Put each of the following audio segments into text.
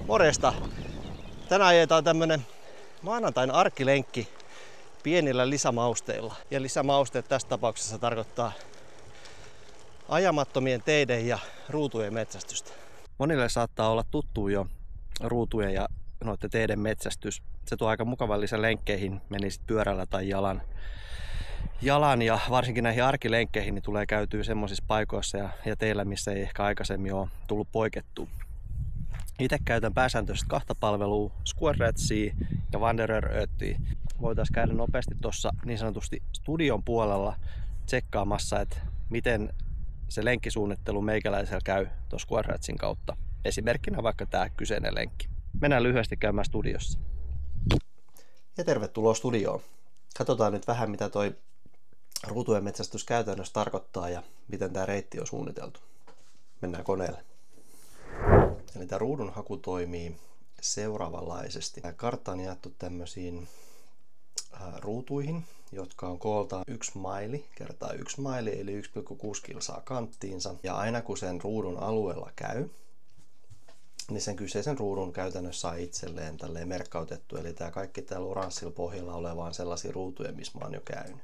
Morjesta! Tänään ajetaan tämmönen maanantain arkilenkki pienillä lisämausteilla. Ja lisämausteet tässä tapauksessa tarkoittaa ajamattomien teiden ja ruutujen metsästystä. Monille saattaa olla tuttu jo ruutujen ja noiden teiden metsästys. Se tuo aika mukavan lisän lenkkeihin, menisit pyörällä tai jalan ja varsinkin näihin arkilenkkeihin niin tulee käytyä semmoisissa paikoissa ja teillä, missä ei ehkä aikaisemmin ole tullut poikettua. Itse käytän pääsääntöisesti kahta palvelua, Squadratsia ja Wanderer-Öttiä. Voitaisiin käydä nopeasti tuossa niin sanotusti studion puolella tsekkaamassa, että miten se lenkkisuunnittelu meikäläisellä käy tuossa Squadratsin kautta. Esimerkkinä vaikka tämä kyseinen lenkki. Mennään lyhyesti käymään studiossa. Ja tervetuloa studioon. Katsotaan nyt vähän, mitä toi ruutujen metsästys käytännössä tarkoittaa ja miten tämä reitti on suunniteltu. Mennään koneelle. Eli tämä ruudun haku toimii seuraavanlaisesti. Tämä kartta on jaettu tämmöisiin ruutuihin, jotka on kooltaan 1 maili kertaa 1 maili, eli 1,6 kilsaa kanttiinsa. Ja aina kun sen ruudun alueella käy, niin sen kyseisen ruudun käytännössä saa itselleen tälleen merkkautettu. Eli tämä kaikki täällä oranssilla pohjalla olevaan sellaisia ruutuja, missä mä oon jo käynyt.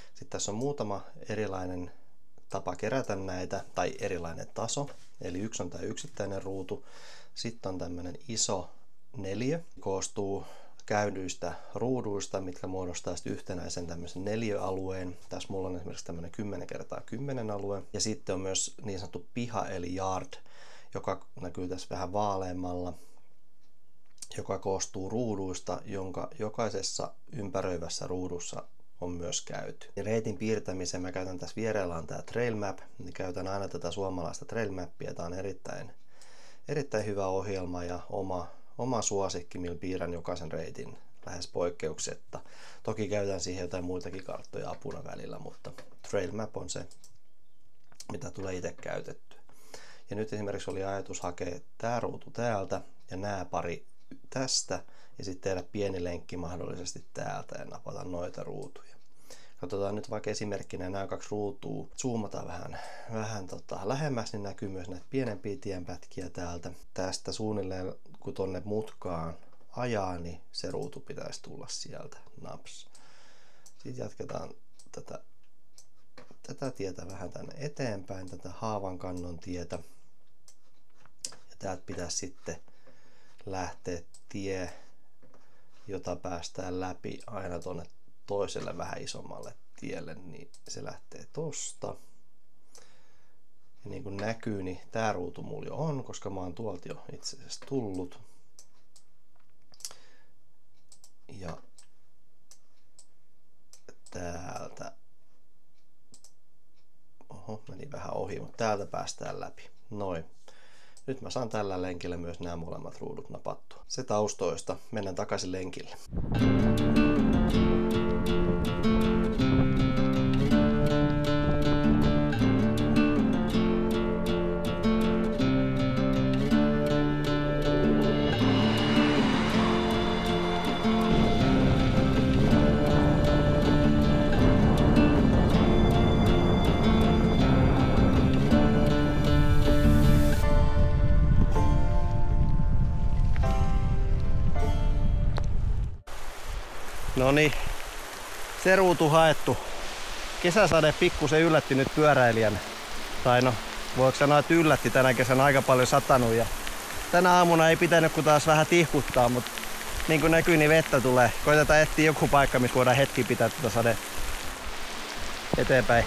Sitten tässä on muutama erilainen tapa kerätä näitä, tai erilainen taso. Eli yksi on tämä yksittäinen ruutu. Sitten on tämmöinen iso neliö. Koostuu käydyistä ruuduista, mitkä muodostaa yhtenäisen tämmöisen neliöalueen. Tässä mulla on esimerkiksi tämmöinen 10 kertaa 10 alue. Ja sitten on myös niin sanottu piha eli yard, joka näkyy tässä vähän vaaleammalla, joka koostuu ruuduista, jonka jokaisessa ympäröivässä ruudussa on myös käyty. Ja reitin piirtämiseen mä käytän tässä vierellä on tämä Trail Map, niin käytän aina tätä suomalaista Trail Mappia. Tämä on erittäin hyvä ohjelma ja oma suosikki, millä piirrän jokaisen reitin lähes poikkeuksetta. Toki käytän siihen jotain muitakin karttoja apuna välillä, mutta Trail Map on se, mitä tulee itse käytettyä. Ja nyt esimerkiksi oli ajatus hakea tämä ruutu täältä ja nämä pari tästä ja sitten tehdä pieni lenkki mahdollisesti täältä ja napata noita ruutuja. Katsotaan nyt vaikka esimerkkinä nämä 2 ruutua. Zoomataan vähän lähemmäs, niin näkyy myös näitä pienempiä tienpätkiä täältä. Tästä suunnilleen kun tonne mutkaan ajaa, niin se ruutu pitäisi tulla sieltä. Naps. Sitten jatketaan tätä tietä vähän tänne eteenpäin, tätä Haavankannon tietä. Ja täältä pitäisi sitten lähteä tie, jota päästään läpi aina tuonne toiselle vähän isommalle tielle, niin se lähtee tosta. Ja niin kuin näkyy, niin tää ruutu mulla jo on, koska mä oon tuolta jo itse asiassa tullut. Ja täältä, meni vähän ohi, mutta täältä päästään läpi. Noin. Nyt mä saan tällä lenkillä myös nämä molemmat ruudut napattua. Se taustoista. Mennään takaisin lenkille. Noniin, se ruutu haettu. Kesäsade pikkusen yllätti nyt pyöräilijän. Tai no, voiko sanoa, että yllätti, tänä kesänä aika paljon satanut. Ja tänä aamuna ei pitänyt kun taas vähän tihkuttaa, mutta niin kuin näkyy, niin vettä tulee. Koitetaan etsiä joku paikka, missä voidaan hetki pitää tätä sadetta eteenpäin.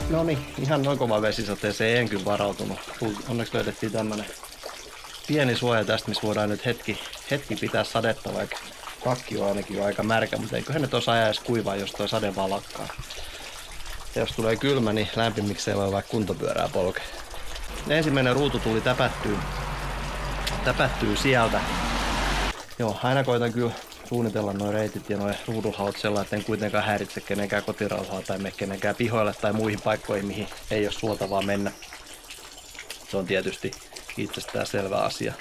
Noniin, ihan noin kova vesisateeseen en kyllä varautunut. Onneksi löydettiin tämmönen pieni suoja tästä, missä voidaan nyt hetki pitää sadetta, vaikka pakki on ainakin jo aika märkä, mutta eiköhän ne tuossa ajaisi kuivaa, jos toi sade vaan lakkaa. Ja jos tulee kylmä, niin lämpimiksi ei voi vaikka kuntopyörää polkea. Ensimmäinen ruutu tuli täpättyy sieltä. Joo, aina koitan kyllä suunnitella nuo reitit ja nuo ruudunhaut sellainen, että en kuitenkaan häiritse kenenkään kotirauhaa tai mene kenenkään pihoille tai muihin paikkoihin, mihin ei ole suotavaa mennä. Se on tietysti itsestään selvä asia.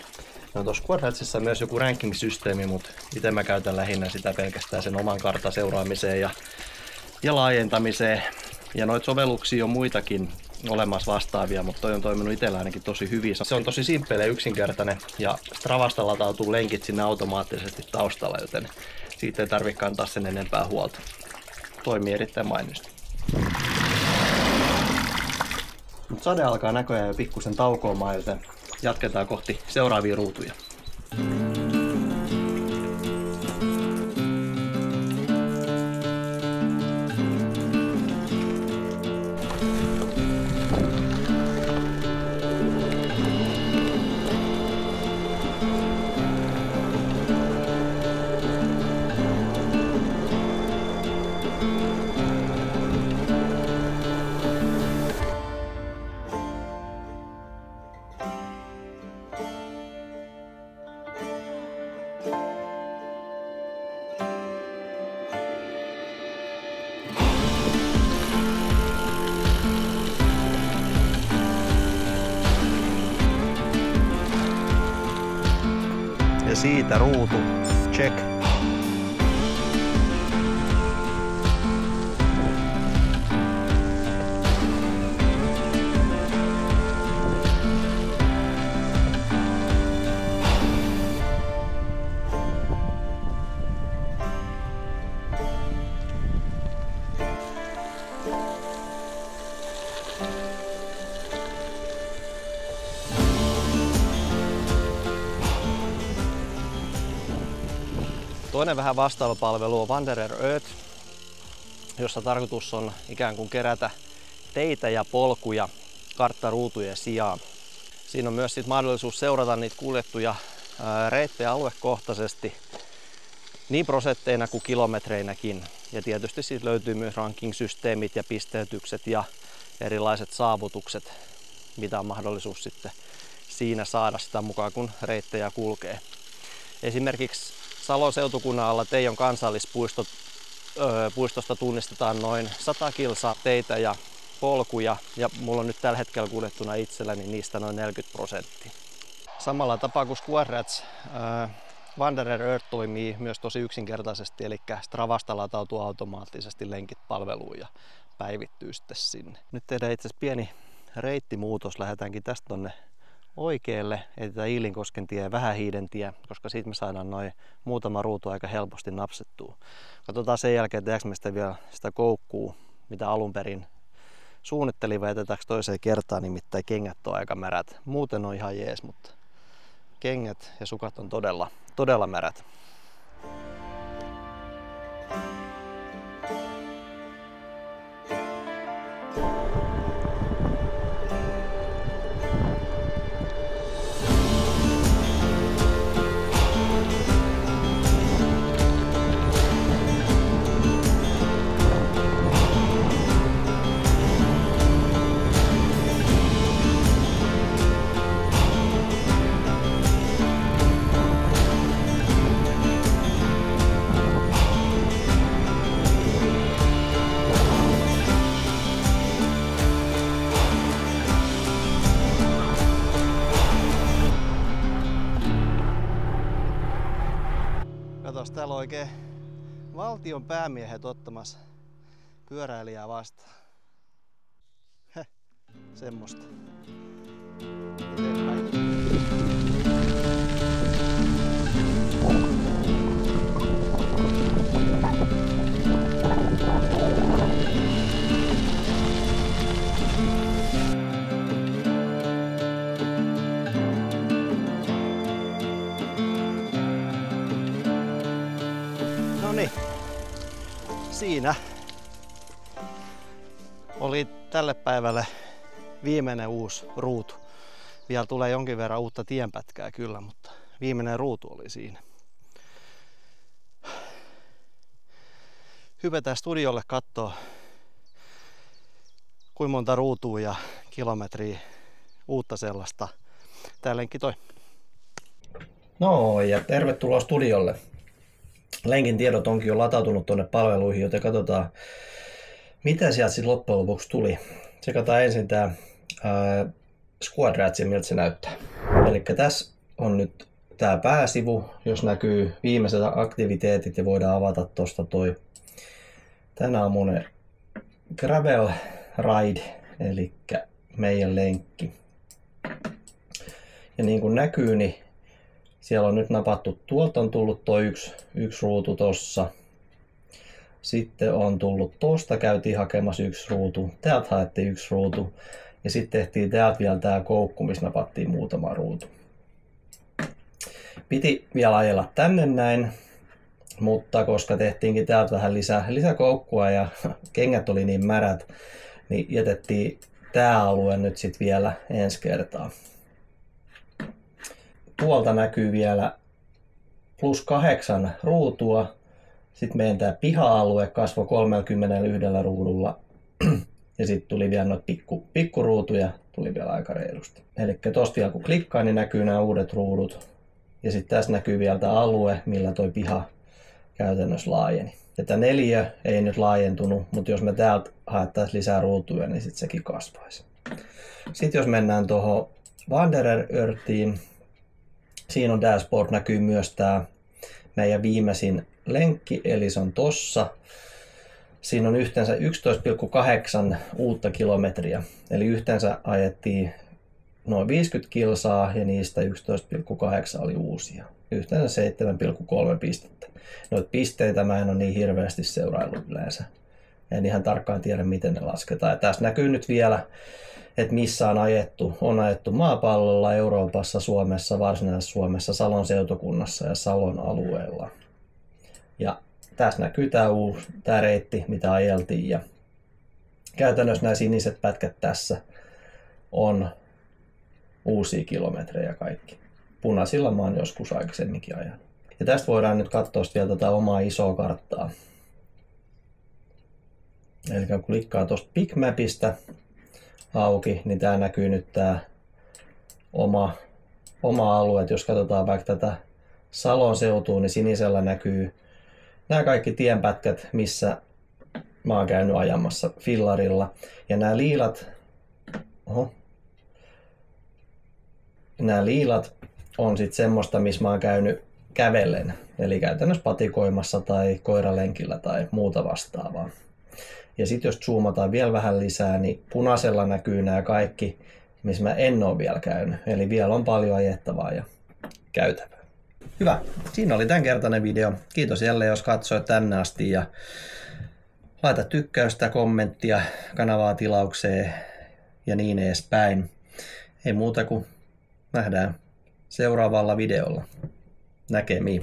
No tuossa Quadratsissa on myös joku ranking-systeemi, mutta itse mä käytän lähinnä sitä pelkästään sen oman kartan seuraamiseen ja laajentamiseen. Ja noita sovelluksia on muitakin olemassa vastaavia, mutta toi on toiminut itsellä ainakin tosi hyvin. Se on tosi simppele, yksinkertainen ja Stravasta latautuu lenkit sinne automaattisesti taustalla, joten siitä ei tarvitse kantaa sen enempää huolta. Toimii erittäin mainiosti. Mut sade alkaa näköjään jo pikkusen taukoamaan, joten jatketaan kohti seuraavia ruutuja. Ja siitä ruutu. Check. Toinen vähän vastaava palvelu on Wanderer Earth, jossa tarkoitus on ikään kuin kerätä teitä ja polkuja karttaruutujen sijaan. Siinä on myös sit mahdollisuus seurata niitä kuljettuja reittejä aluekohtaisesti niin prosentteina kuin kilometreinäkin. Ja tietysti siitä löytyy myös ranking-systeemit ja pisteytykset ja erilaiset saavutukset, mitä on mahdollisuus sitten siinä saada sitä mukaan, kun reittejä kulkee. Esimerkiksi Salon seutukunnan alla Teijon kansallispuistosta tunnistetaan noin 100 kilsaa teitä ja polkuja, ja mulla on nyt tällä hetkellä kuljettuna itselläni niistä noin 40%. Samalla tapaa kuin Quadrats, Wanderer Earth toimii myös tosi yksinkertaisesti, eli Stravasta latautuu automaattisesti lenkit palveluun ja päivittyy sitten sinne. Nyt tehdään itse asiassa pieni reittimuutos, lähdetäänkin tästä tonne oikealle, etsitään Iilinkosken tie ja Vähähiiden tie, koska siitä me saadaan noin muutama ruutu aika helposti napsettua. Katsotaan sen jälkeen, tehdäänkö me sitten vielä sitä koukkuu, mitä alun perin suunnittelin, vai jätetäänkö toiseen kertaan, nimittäin kengät on aika märät. Muuten on ihan jees, mutta kengät ja sukat on todella märät. Katos, täällä on oikein valtion päämiehet ottamassa pyöräilijää vastaan. Heh, semmoista. Noniin, siinä oli tälle päivälle viimeinen uusi ruutu. Vielä tulee jonkin verran uutta tienpätkää kyllä, mutta viimeinen ruutu oli siinä. Hypätään studiolle kattoo, kuinka monta ruutua ja kilometriä uutta sellaista. Tää lenkki toi. No ja tervetuloa studiolle. Lenkin tiedot onkin jo latautunut tuonne palveluihin, joten katsotaan mitä sieltä sitten loppujen lopuksi tuli. Tsekataan ensin tää Squad Ratsi, miltä se näyttää. Eli tässä on nyt tää pääsivu, jos näkyy viimeiset aktiviteetit ja voidaan avata tosta toi tänaamunen Gravel Ride, eli meidän lenkki. Ja niin kuin näkyy, niin siellä on nyt napattu, tuolta on tullut toi yksi ruutu tossa. Sitten on tullut tosta, käytiin hakemassa yksi ruutu, täältä haettiin yksi ruutu. Ja sitten tehtiin täältä vielä tää koukku, missä napattiin muutama ruutu. Piti vielä ajella tänne näin, mutta koska tehtiinkin täältä vähän lisää koukkua ja kengät oli niin märät, niin jätettiin tää alue nyt sitten vielä ensi kertaa. Tuolta näkyy vielä +8 ruutua. Sitten meidän tää piha-alue kasvoi 31 ruudulla. Ja sitten tuli vielä noita pikkuruutuja, tuli vielä aika reilusti. Eli tosta vielä kun klikkaa, niin näkyy nämä uudet ruudut. Ja sitten tässä näkyy vielä tämä alue, millä toi piha käytännössä laajeni. Ja tämä 4 ei nyt laajentunut, mutta jos me täältä haettaisiin lisää ruutuja, niin sitten sekin kasvaisi. Sitten jos mennään tuohon Wanderer-örttiin, siinä on dashboard, näkyy myös tämä meidän viimeisin lenkki, eli se on tossa. Siinä on yhteensä 11,8 uutta kilometriä, eli yhteensä ajettiin noin 50 kilsaa ja niistä 11,8 oli uusia. Yhteensä 7,3 pistettä. Noita pisteitä mä en ole niin hirveästi seuraillut yleensä. En ihan tarkkaan tiedä, miten ne lasketaan. Ja tässä näkyy nyt vielä, että missä on ajettu. On ajettu maapallolla, Euroopassa, Suomessa, Varsinais-Suomessa, Salon seutukunnassa ja Salon alueella. Ja tässä näkyy tämä reitti, mitä ajeltiin. Ja käytännössä nämä siniset pätkät tässä on uusia kilometrejä kaikki. Punaisilla mä oon joskus aikaisemminkin ajanut. Ja tästä voidaan nyt katsoa vielä tätä omaa isoa karttaa. Eli kun klikkaa tuosta Bigmapista auki, niin tää näkyy nyt tää oma alue. Et jos katsotaan vaikka tätä Salon seutua, niin sinisellä näkyy nämä kaikki tienpätkät, missä mä oon käynyt ajamassa fillarilla. Ja nämä liilat on sitten semmoista, missä mä oon käynyt kävellen. Eli käytännössä patikoimassa tai koiralenkillä tai muuta vastaavaa. Ja sitten jos zoomataan vielä vähän lisää, niin punaisella näkyy nämä kaikki, missä mä en ole vielä käynyt. Eli vielä on paljon ajettavaa ja käytävää. Hyvä. Siinä oli tämänkertainen video. Kiitos jälleen, jos katsoit tänne asti. Ja laita tykkäystä, kommenttia, kanavaa tilaukseen ja niin edespäin. Ei muuta kuin nähdään seuraavalla videolla. Näkemiin.